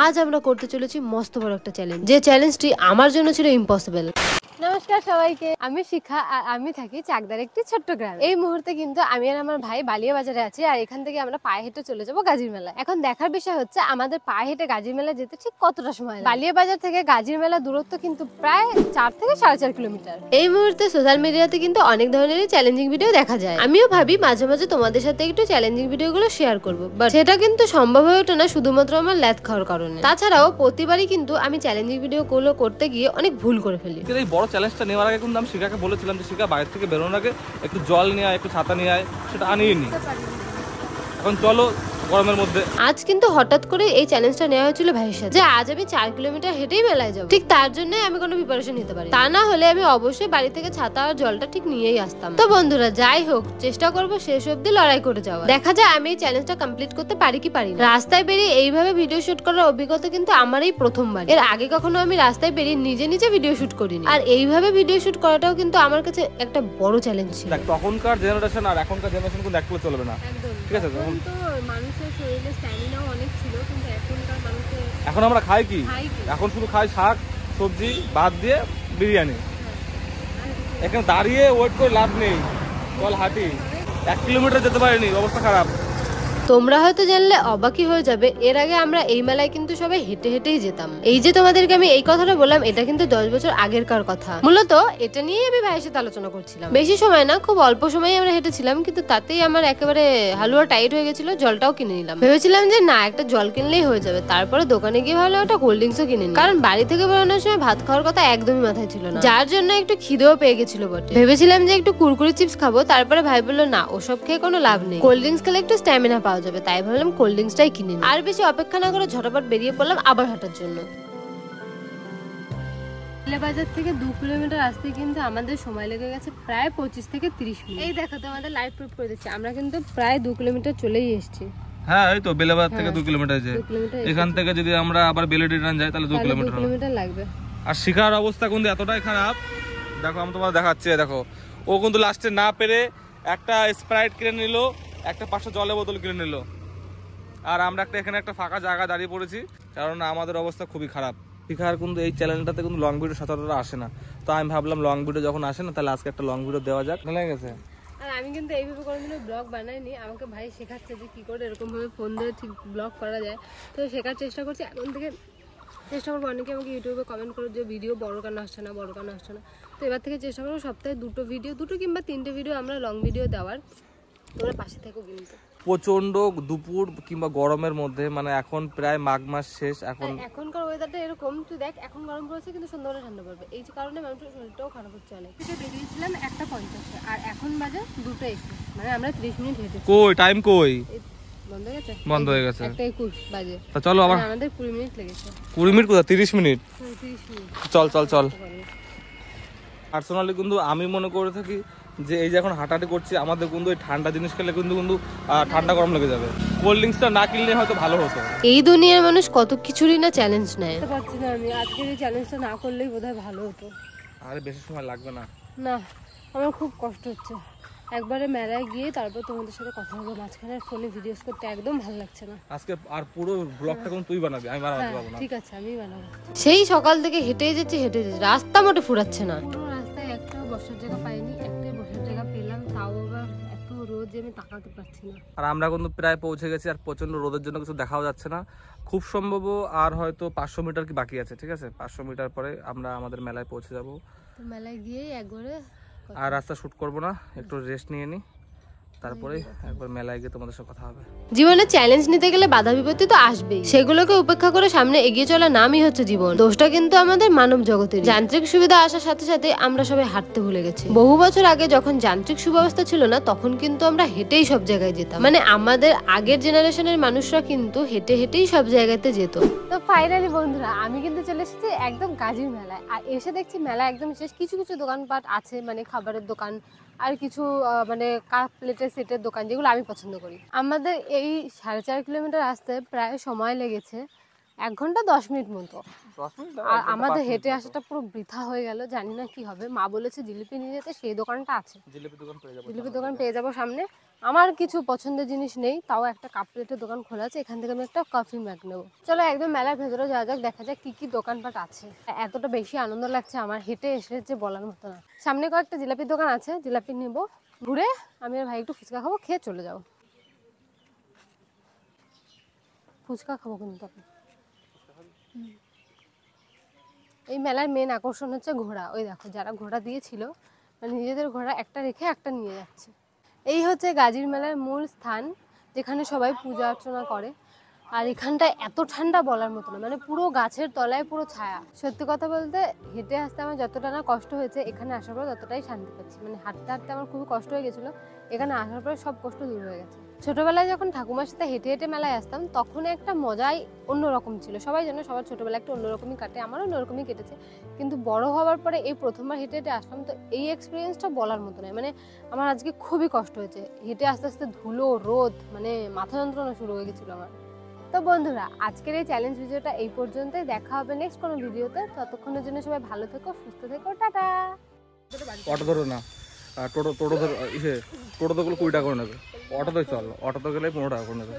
আজ আমরা করতে চলেছি মস্ত বড় একটা চ্যালেঞ্জ, যে চ্যালেঞ্জটি আমার জন্য ছিল ইম্পসিবল। নমস্কার সবাইকে, আমি শিখা আর আমি থাকি চাকদার একটি ছোট্ট গ্রামে। এই মুহূর্তে কিন্তু আমি আর আমার ভাই বালিয়া বাজারে আছি, আর এখান থেকে আমরা পায়ে হেঁটে চলে যাবো গাজীর মেলা। এখন দেখার বিষয় হচ্ছে আমাদের পায়ে হেঁটে গাজীর মেলা যেতে ঠিক কতটা সময় লাগে। বালিয়া বাজার থেকে গাজীর মেলা দূরত্ব কিন্তু প্রায় 4 থেকে 4.5 কিলোমিটার। এই মুহূর্তে সোশ্যাল মিডিয়াতে কিন্তু অনেক ধরনের চ্যালেঞ্জিং ভিডিও দেখা যায়। আমিও ভাবি মাঝে মাঝে তোমাদের সাথে একটু চ্যালেঞ্জিং ভিডিও গুলো শেয়ার করবো, বাট সেটা কিন্তু সম্ভব হয়ে ওঠে না শুধুমাত্র আমার ল্যাথ খাওয়ার কারণে। তাছাড়াও প্রতিবারই কিন্তু আমি চ্যালেঞ্জিং ভিডিও গুলো করতে গিয়ে অনেক ভুল করে ফেলি। এই বড় চ্যালেঞ্জটা নেওয়ার আগে কিন্তু আমি শিখাকে বলেছিলাম যে শিখা বাইরে থেকে বেরোনোর আগে একটু জল নিয়ে আয়, একটু ছাতা নিয়ে আয়, সেটা আনিয়ে। এখন চলো গরমের মধ্যে। আজ কিন্তু হঠাৎ করে এই চ্যালেঞ্জটা নেওয়া হয়েছিল ভাইয়ের সাথে, যে আজ আমি 4 কিলোমিটার হেঁটেই মেলায় যাবো। ঠিক তার জন্য আমি কোনো প্রিপারেশন নিতে পারি, তা না হলে আমি অবশ্যই বাড়ি থেকে ছাতা আর জলটা ঠিক নিয়েই আসতাম। তো বন্ধুরা, যাই হোক, চেষ্টা করবো শেষ অব্দি লড়াই করে যাওয়া। দেখা যায় আমি এই চ্যালেঞ্জটা কমপ্লিট করতে পারি কি পারি না। রাস্তায় বেরিয়ে এইভাবে ভিডিও শুট করার অভিজ্ঞতা কিন্তু আমার এই প্রথমবার। এর আগে কখনো আমি রাস্তায় বেরিয়ে নিজে নিজে ভিডিও শুট করিনি, আর এইভাবে ভিডিও শুট করাটাও কিন্তু আমার কাছে একটা বড় চ্যালেঞ্জ ছিল। তখনকার জেনারেশন আর এখনকার জেনারেশন কিন্তু এক করে চলবে না, ঠিক আছে? মানুষের শরীরে স্ট্যামিনাও অনেক ছিল, কিন্তু এখনকার মানুষের এখন আমরা খাই কি? এখন শুধু খাই শাক সবজি ভাত দিয়ে বিরিয়ানি। এখানে দাঁড়িয়ে ওয়েট করে লাভ নেই, চল হাঁটি। 1 কিলোমিটার যেতে পারিনি, অবস্থা খারাপ। তোমরা হয়তো জানলে অবাকই হয়ে যাবে, এর আগে আমরা এই মেলায় কিন্তু সবাই হেঁটে হেঁটেই যেতাম। এই যে তোমাদেরকে আমি এই কথাটা বললাম, এটা কিন্তু 10 বছর আগেরকার কথা। মূলত এটা নিয়েই আমি ভাইয়ের সাথে আলোচনা করছিলাম। বেশি সময় না, খুব অল্প সময় আমরা হেঁটেছিলাম, কিন্তু তাতেই আমার একেবারে হালুয়া টাইট হয়ে গেছিল। জলটাও কিনে নিলাম, ভেবেছিলাম যে না, একটা জল কিনলেই হয়ে যাবে। তারপরে দোকানে গিয়ে ভাবলাম একটা কোল্ড ড্রিঙ্কসও কিনে নিই, কারণ বাড়ি থেকে বেরোনোর সময় ভাত খাওয়ার কথা একদমই মাথায় ছিল না, যার জন্য একটু খিদেও পেয়ে গেছিল বটে। ভেবেছিলাম যে একটু কুরকুরি চিপস খাবো, তারপরে ভাই বললো না, ওসব খেয়ে কোনো লাভ নেই, কোল্ড ড্রিঙ্কস খেলে একটু স্ট্যামিনা পাওয়া যাবে। তাই ভাবলাম কোল্ড ড্রিঙ্কসটাই কিনে নিই। আর বেশি অপেক্ষা না করে ঝটাপট বেরিয়ে পড়লাম আবার হাঁটার জন্য। বাজার থেকে 2 কিলোমিটার আসতে কিন্তু আমাদের সময় লেগে গেছে প্রায় 25 থেকে 30 মিনিট। এই দেখো, তোমাদের লাইভ প্রুফ করে দিচ্ছি, আমরা কিন্তু প্রায় 2 কিলোমিটার চলেই এসেছি। হ্যাঁ, এই তো বেলেবাজার থেকে 2 কিলোমিটার যায়। এখান থেকে যদি আমরা আবার বেলেডি রান যাই তাহলে 2 কিলোমিটার লাগবে। আর শিখার অবস্থা কিন্তু এতটাই খারাপ, দেখো আমি তোমার দেখাচ্ছি। দেখো, ও কিন্তু লাস্টে না পেরে একটা স্প্রাইট কিনে নিল, একটা 500 জলের বোতল কিনে নিল, আর আমরা এখানে একটা ফাঁকা জায়গা দাঁড়িয়ে পড়েছি, কারণ আমাদের অবস্থা খুবই খারাপ। শিখার কিন্তু এই চ্যানেলটাতে কিন্তু লং ভিডিও সচরাচর আসে না, তো আমি ভাবলাম লং ভিডিও যখন আসে না, তাহলে আজকে একটা লং ভিডিও দেওয়া যাক। লেগে গেছে। আর আমি কিন্তু এইভাবে কোনোদিনও ব্লগ বানাইনি, আমাকে ভাই শেখাচ্ছে যে কি করে এরকম ভাবে ফোন দিয়ে ঠিক ব্লগ করা যায়। তো শেখার চেষ্টা করছি, এখন থেকে চেষ্টা করবো। অনেকে আমাকে ইউটিউবে কমেন্ট করো যে ভিডিও বড় কেন আসছে না, বড় কেন আসছে না। তো এবার থেকে চেষ্টা করবো সপ্তাহে 2 কিংবা 3টে ভিডিও আমরা লং ভিডিও দেওয়ার। তোমরা পাশে থেকো কিন্তু। প্রচন্ড দুপুর কিংবা গরমের মধ্যে, মানে এখন প্রায় মাঘ মাস শেষ, এখনকার ওয়েদারটা এরকম, তুই দেখ এখন গরম পড়েছে কিন্তু সন্ধ্যাবেলা ঠান্ডা পড়বে, এই কারণে মানুষের শরীরটাও খারাপ হচ্ছে অনেক। থেকে বেরিয়েছিলাম 1:50, আর এখন বাজে 2:20, মানে আমরা 30 মিনিট হেঁটেছি। কই টাইম কই? বন্ধ হয়ে গেছে 1:21 বাজে। তা চলো আবার, আমাদের 20 মিনিট লেগেছে। 20 মিনিট কোথা, 30 মিনিট। 30 মিনিট। চল চল চল। পার্সোনালি কিন্তু আমি মনে করে থাকি যে এই যে এখন হাঁটাহাঁটি করছি, আমাদের কিন্তু এই ঠান্ডা জিনিস খেলে কিন্তু ঠান্ডা গরম লেগে যাবে। কোল্ড ড্রিঙ্কসটা না কিনলে হয়তো ভালো হতো। এই দুনিয়ার মানুষ কত কিছুরই না চ্যালেঞ্জ নেয়। পারছি না আমি, আজকের এই চ্যালেঞ্জটা না করলেই বোধহয় ভালো হতো। আরে বেশি সময় লাগবে না। না, আমার খুব কষ্ট হচ্ছে। একবারে মেলায় গিয়ে তারপর তোমাদের সাথে কথা বলবো, মাঝখানে ফোনে ভিডিওস করতে একদম ভালো লাগছে না। আজকে আর পুরো ব্লগটা কোন তুই বানাবি, আমি বানাতে পারবো না। ঠিক আছে, আমি বানাবো। সেই সকাল থেকে হেঁটেই যাচ্ছি, রাস্তা মোটে ফুরাচ্ছে না। পুরো রাস্তায় একটা বসার জায়গা পাইনি, একটাই বসার জায়গা পেলাম, তাও আবার এত রোদ যে আমি তাকাতে পারছি না। আর আমরা কিন্তু প্রায় পৌঁছে গেছি, আর প্রচন্ড রোদের জন্য কিছু দেখাও যাচ্ছে না। খুব সম্ভব আর হয়তো 500 মিটার কি বাকি আছে, ঠিক আছে? 500 মিটার পরে আমরা আমাদের মেলায় পৌঁছে যাবো। তো মেলায় গিয়েই একবারে আর রাস্তা শুট করবো না, একটু রেস্ট নিয়ে নি, তারপরে একবার মেলায় গিয়ে তোমাদের সাথে কথা হবে। জীবনে চ্যালেঞ্জ নিতে গেলে বাধা বিপত্তি তো আসবেই, সেগুলোকে উপেক্ষা করে সামনে এগিয়ে চলার নামই হচ্ছে জীবন। দোষটা কিন্তু আমাদের মানব জগতের। যান্ত্রিক সুবিধা আসার সাথে সাথে আমরা সবাই হাঁটতে ভুলে গেছি। বহু বছর আগে যখন যান্ত্রিক সুব্যবস্থা ছিল না, তখন কিন্তু আমরা হেঁটেই সব জায়গায় যেতাম। মানে আমাদের আগের জেনারেশনের মানুষরা কিন্তু হেঁটে হেঁটেই সব জায়গাতে যেত। তো ফাইনালি বন্ধুরা, আমি কিন্তু চলে এসেছি একদম গাজীর মেলায়। আর এসে দেখছি মেলা একদম শেষ। কিছু কিছু দোকানপাট আছে, মানে খাবারের দোকান, আর কিছু মানে কাপ প্লেটের সেটের দোকান, যেগুলো আমি পছন্দ করি। আমাদের এই 4.5 কিলোমিটার আসতে প্রায় সময় লেগেছে 1 ঘন্টা 10 মিনিট মতো। 10 মিনিট আর আমাদের হেঁটে আসাটা পুরো বৃথা হয়ে গেল, জানি না কি হবে। মা বলেছে জিলিপি নিয়ে যেতে, সেই দোকানটা আছে, জিলিপি দোকান পেয়ে যাবো। জিলিপি দোকান পেয়ে যাবো সামনে। আমার কিছু পছন্দের জিনিস নেই, তাও একটা কাপ প্লেটের দোকান খোলা আছে, এখান থেকে আমি একটা কফি ম্যাগ নেবো। চলো একদম মেলার ভেতরে যাওয়া যাক, দেখা যাক কি কি দোকানপাট আছে। এতটা বেশি আনন্দ লাগছে আমার হেঁটে এসে যে বলার মতো না। সামনে কয়েকটা জিলাপির দোকান আছে, জিলাপি নেবো, ঘুরে আমি আর ভাই একটু ফুচকা খাবো, খেয়ে চলে যাও। ফুচকা খাবো কিন্তু আমি। এই মেলার মেন আকর্ষণ হচ্ছে ঘোড়া। ওই দেখো যারা ঘোড়া দিয়েছিল, মানে নিজেদের ঘোড়া একটা রেখে একটা নিয়ে যাচ্ছে। এই হচ্ছে গাজীর মেলার মূল স্থান, যেখানে সবাই পূজা অর্চনা করে। আর এখানটায় এত ঠান্ডা বলার মতো না, মানে পুরো গাছের তলায় পুরো ছায়া। সত্যি কথা বলতে হেঁটে আসতে আমার যতটা না কষ্ট হয়েছে, এখানে আসার পর ততটাই শান্তি পাচ্ছি। মানে হাঁটতে হাঁটতে আমার খুবই কষ্ট হয়ে গেছিলো, এখানে আসার পরে সব কষ্ট দূর হয়ে গেছে। ছোটবেলায় যখন ঠাকুমার সাথে হেঁটে হেঁটে মেলায় আসতাম, তখন একটা মজাই অন্যরকম ছিল। সবাই জানে সবার ছোটবেলা একটা অন্যরকমই কাটে, আমারও অন্যরকমই কেটেছে। কিন্তু বড় হওয়ার পরে এই প্রথমবার হেঁটে হেঁটে আসলাম, তো এই এক্সপিরিয়েন্সটা বলার মতো নয়। মানে আমার আজকে খুবই কষ্ট হয়েছে হেঁটে আস্তে আস্তে, ধুলো রোদ, মানে মাথা যন্ত্রণা শুরু হয়ে গেছিলো আমার। তো বন্ধুরা, আজকের এই চ্যালেঞ্জ ভিডিওটা এই পর্যন্তই। দেখা হবে নেক্সট কোনো ভিডিওতে। ততক্ষণের জন্য সবাই ভালো থেকো, সুস্থ থেকো, টাটা। অটো ধরো না, টোটো টোটো ধরো, টোটো তো 20 টাকা করে নেবে। অটোতে চল, অটোতে গেলে 15 টাকা করে নেবে।